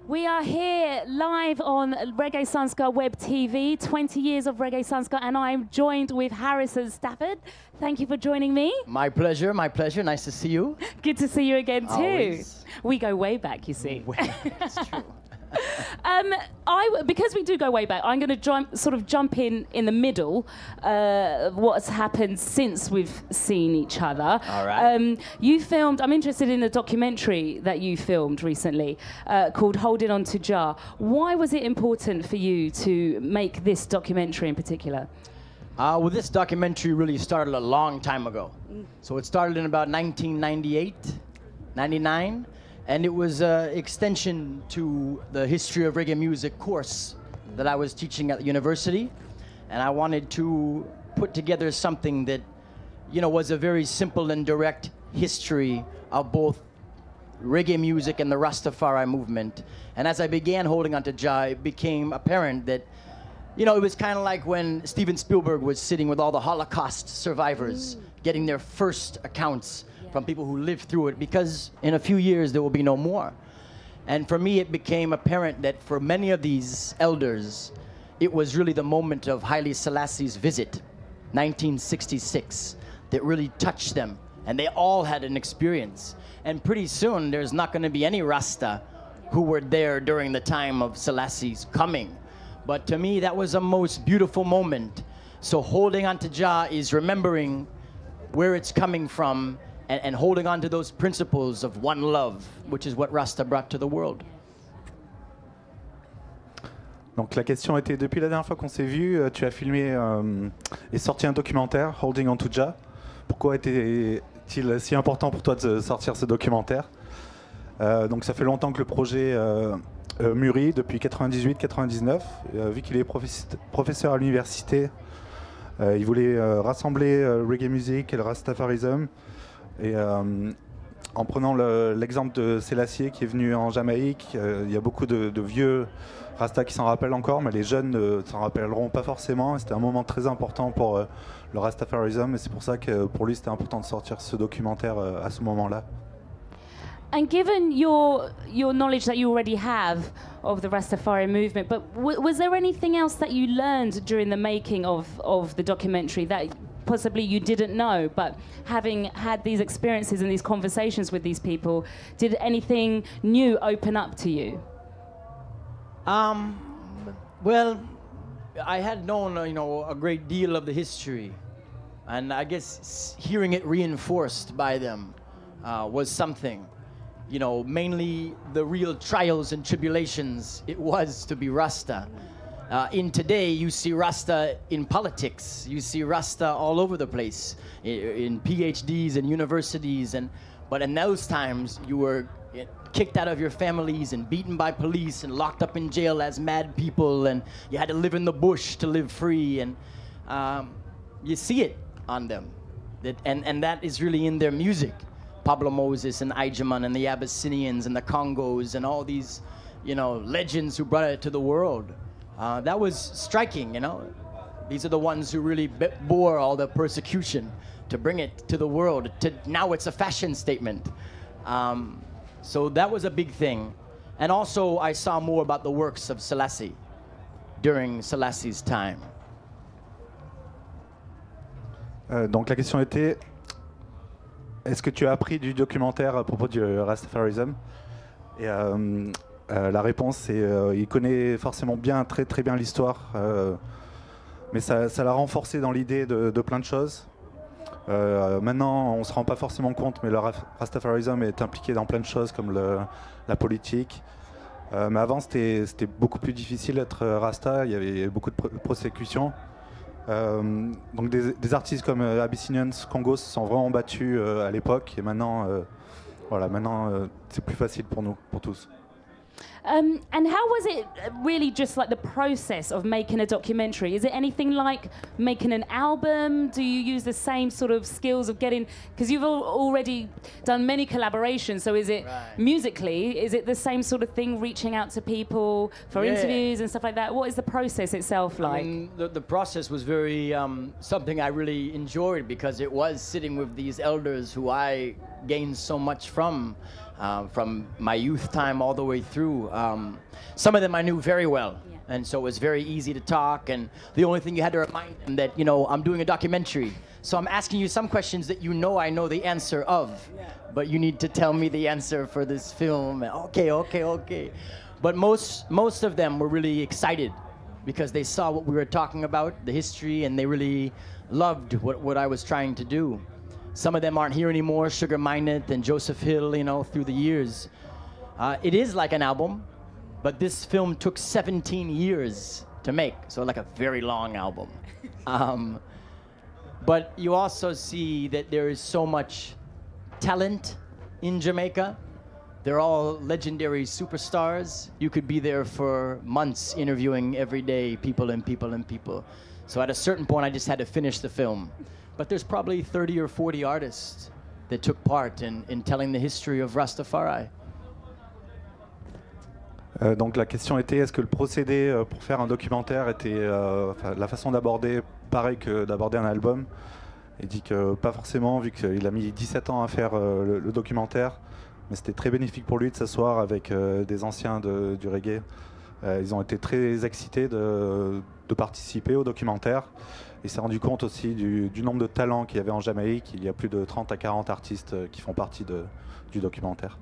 We are here live on Reggae Sunska Web TV, 20 years of Reggae Sunska, and I'm joined with Harrison Stafford. Thank you for joining me. My pleasure, my pleasure. Nice to see you. Good to see you again too. Always. We go way back, you see. It's true. Because we do go way back, I'm going to jump in the middle. What's happened since we've seen each other? All right. You filmed. I'm interested in a documentary that you filmed recently called "Holding On to Jah." Why was it important for you to make this documentary in particular? Well, this documentary really started a long time ago. So it started in about 1998, 99. And it was an extension to the history of reggae music course that I was teaching at the university. And I wanted to put together something that, you know, was a very simple and direct history of both reggae music and the Rastafari movement. And as I began holding on to Jah, it became apparent that, you know, it was kind of like when Steven Spielberg was sitting with all the Holocaust survivors, getting their first accounts from people who lived through it, because in a few years there will be no more. And for me, it became apparent that for many of these elders, it was really the moment of Haile Selassie's visit, 1966, that really touched them. And they all had an experience. And pretty soon, there's not going to be any Rasta who were there during the time of Selassie's coming. But to me, that was a most beautiful moment. So holding on to Jah is remembering where it's coming from, and holding on to those principles of one love, which is what Rasta brought to the world. Donc la question était, depuis la dernière fois qu'on s'est vu, tu as filmé et sorti un documentaire, Holding On To Jah. Pourquoi était-il si important pour toi de sortir ce documentaire? Donc ça fait longtemps que le projet mûrit, depuis 98-99. Vu qu'il est professeur à l'université, il voulait rassembler reggae music et le rastafarism. Et en prenant l'exemple de Selassie qui est venu en Jamaïque, il y a beaucoup de vieux Rastas qui s'en rappellent encore, mais les jeunes ne s'en rappelleront pas forcément. C'était un moment très important pour le Rastafarism, et c'est pour ça que pour lui c'était important de sortir ce documentaire à ce moment-là. And given your knowledge that you already have of the Rastafari movement, but was there anything else that you learned during the making of the documentary that possibly you didn't know, but having had these experiences and these conversations with these people, did anything new open up to you? Well, I had known, you know, a great deal of the history, and I guess hearing it reinforced by them was something. You know, mainly the real trials and tribulations it was to be Rasta. In today, you see Rasta in politics. You see Rasta all over the place, in PhDs and universities. But in those times, you were kicked out of your families and beaten by police and locked up in jail as mad people, and you had to live in the bush to live free. And you see it on them, and that is really in their music. Pablo Moses and Ijaman and the Abyssinians and the Congos and all these, you know, legends who brought it to the world. That was striking, you know. These are the ones who really bore all the persecution to bring it to the world. Now it's a fashion statement. So that was a big thing. And also I saw more about the works of Selassie during Selassie's time. Donc la question était, est-ce que tu as appris du documentaire à propos du Rastafarism? Et la réponse c'est il connaît forcément bien, très très bien l'histoire, mais ça l'a renforcé dans l'idée de plein de choses. Maintenant on se rend pas forcément compte, mais le Rastafarism est impliqué dans plein de choses comme la politique. Mais avant c'était beaucoup plus difficile d'être Rasta, il y avait beaucoup de prosécutions. Donc des artistes comme Abyssinians, Congos se sont vraiment battus à l'époque, et maintenant, voilà, c'est plus facile pour nous, pour tous. And how was it really just like the process of making a documentary? Is it anything like making an album? Do you use the same sort of skills of getting, because you've already done many collaborations, so is it musically, is it the same sort of thing, reaching out to people for interviews and stuff like that? What is the process itself like? I mean, the process was very, something I really enjoyed, because it was sitting with these elders who I gained so much from my youth time all the way through. Some of them I knew very well. Yeah. And so it was very easy to talk. And the only thing you had to remind them that, you know, I'm doing a documentary. So I'm asking you some questions that you know I know the answer of. But you need to tell me the answer for this film. Okay. But most of them were really excited because they saw what we were talking about, the history, and they really loved what I was trying to do. Some of them aren't here anymore, Sugar Minott and Joseph Hill, you know, through the years. It is like an album, but this film took 17 years to make, so like a very long album. But you also see that there is so much talent in Jamaica. They're all legendary superstars. You could be there for months interviewing every day people. So at a certain point, I just had to finish the film. But there's probably 30 or 40 artists that took part in telling the history of Rastafari. Donc la question était, est-ce que le procédé pour faire un documentaire était la façon d'aborder pareil que d'aborder un album? Il dit que pas forcément, vu qu'il a mis 17 ans à faire le documentaire, mais c'était très bénéfique pour lui de s'asseoir avec des anciens du reggae. Ils ont été très excités de participer au documentaire. Il s'est rendu compte aussi du nombre de talents qu'il y avait en Jamaïque. Il y a plus de 30 à 40 artistes qui font partie du documentaire.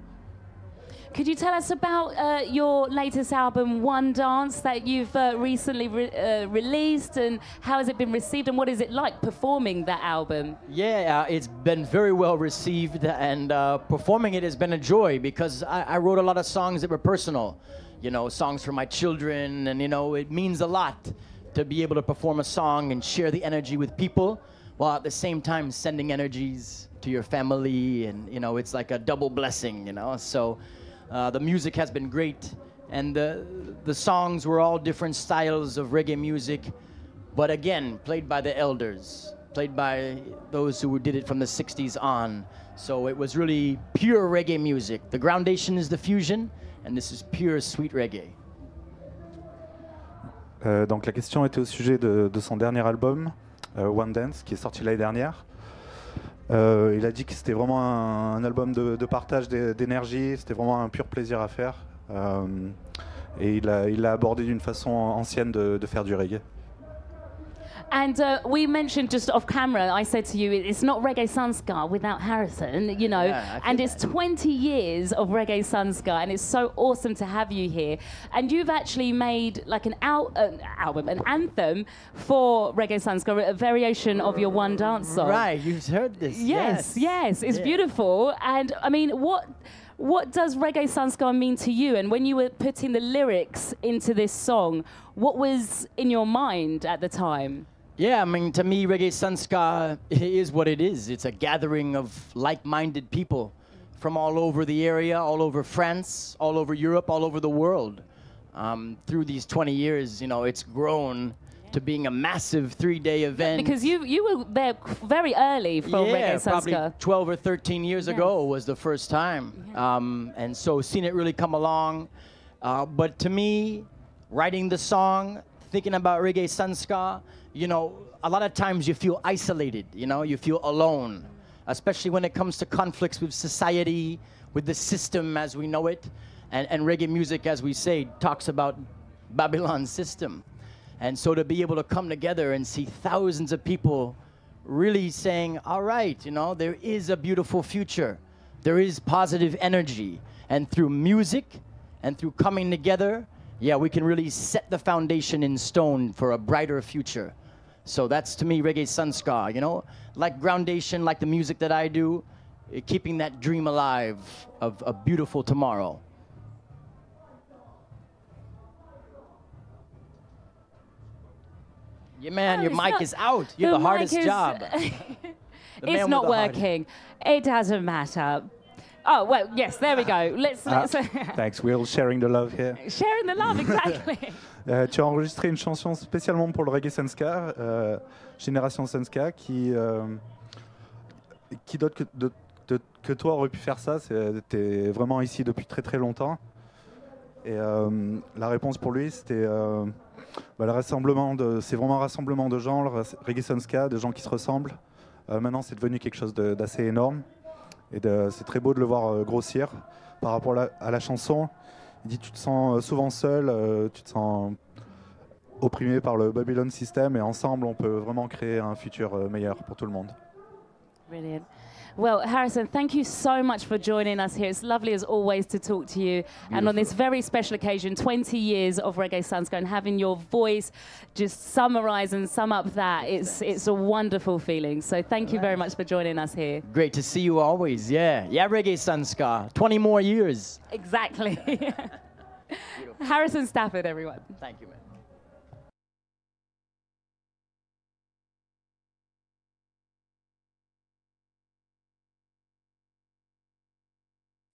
Could you tell us about your latest album, One Dance, that you've recently released, and how has it been received, and what is it like performing that album? Yeah, it's been very well received, and performing it has been a joy because I wrote a lot of songs that were personal, you know, songs for my children, and you know, it means a lot to be able to perform a song and share the energy with people while at the same time sending energies to your family, and you know, it's like a double blessing, you know. So the music has been great, and the songs were all different styles of reggae music, but again, played by the elders, played by those who did it from the 60s on. So it was really pure reggae music. The groundation is the fusion, and this is pure sweet reggae. Donc la question était au sujet de son dernier album, One Dance, qui est sorti l'année dernière. Il a dit que c'était vraiment un album de partage d'énergie, c'était vraiment un pur plaisir à faire. Et il l'a abordé d'une façon ancienne de faire du reggae. And we mentioned just off camera, I said to you, it's not Reggae Sunska without Harrison, you know, Yeah, and it's 20 years of Reggae Sunska, and it's so awesome to have you here. And you've actually made like an album, an anthem for Reggae Sunska, a variation of your One Dance song. Right, you've heard this. Yes, it's Yeah. beautiful. And I mean, what does Reggae Sunska mean to you? And when you were putting the lyrics into this song, what was in your mind at the time? Yeah, I mean, to me, Reggae Sunska is what it is. It's a gathering of like-minded people from all over the area, all over France, all over Europe, all over the world. Through these 20 years, you know, it's grown to being a massive 3-day event. Because you were there very early for Reggae probably Sunska. 12 or 13 years ago was the first time. And so seeing it really come along. But to me, writing the song, thinking about Reggae Sunska, you know, a lot of times you feel isolated, you know, you feel alone, especially when it comes to conflicts with society, with the system as we know it. And reggae music, as we say, talks about Babylon's system. And so to be able to come together and see thousands of people really saying, all right, you know, there is a beautiful future. There is positive energy. And through music and through coming together, yeah, we can really set the foundation in stone for a brighter future. So that's, to me, Reggae Sunska, you know, like groundation, like the music that I do, keeping that dream alive of a beautiful tomorrow. Yeah, man, your mic is out. You have the hardest job. It's not working. It doesn't matter. Oh, well, yes, there we go. Let's Thanks, Will. Sharing the love here. sharing the love, exactly. Tu as enregistré une chanson spécialement pour le Reggae Sunska, Génération Sunska, qui d'autre que toi aurait pu faire ça? T'es vraiment ici depuis très très longtemps. Et la réponse pour lui, c'était c'est vraiment un rassemblement de gens, le Reggae Sunska, de gens qui se ressemblent. Maintenant, c'est devenu quelque chose d'assez énorme. Et c'est très beau de le voir grossir par rapport à la chanson. Il dit tu te sens souvent seul, tu te sens opprimé par le Babylon System et ensemble on peut vraiment créer un futur meilleur pour tout le monde. Brilliant. Well, Harrison, thank you so much for joining us here. It's lovely as always to talk to you. Beautiful. And on this very special occasion, 20 years of Reggae Sunsco, and having your voice just summarize and sum up that, it's a wonderful feeling. So thank you very much for joining us here. Great to see you always. Yeah. Yeah, Reggae Sunska. 20 more years. Exactly. Harrison Stafford, everyone. Thank you, man.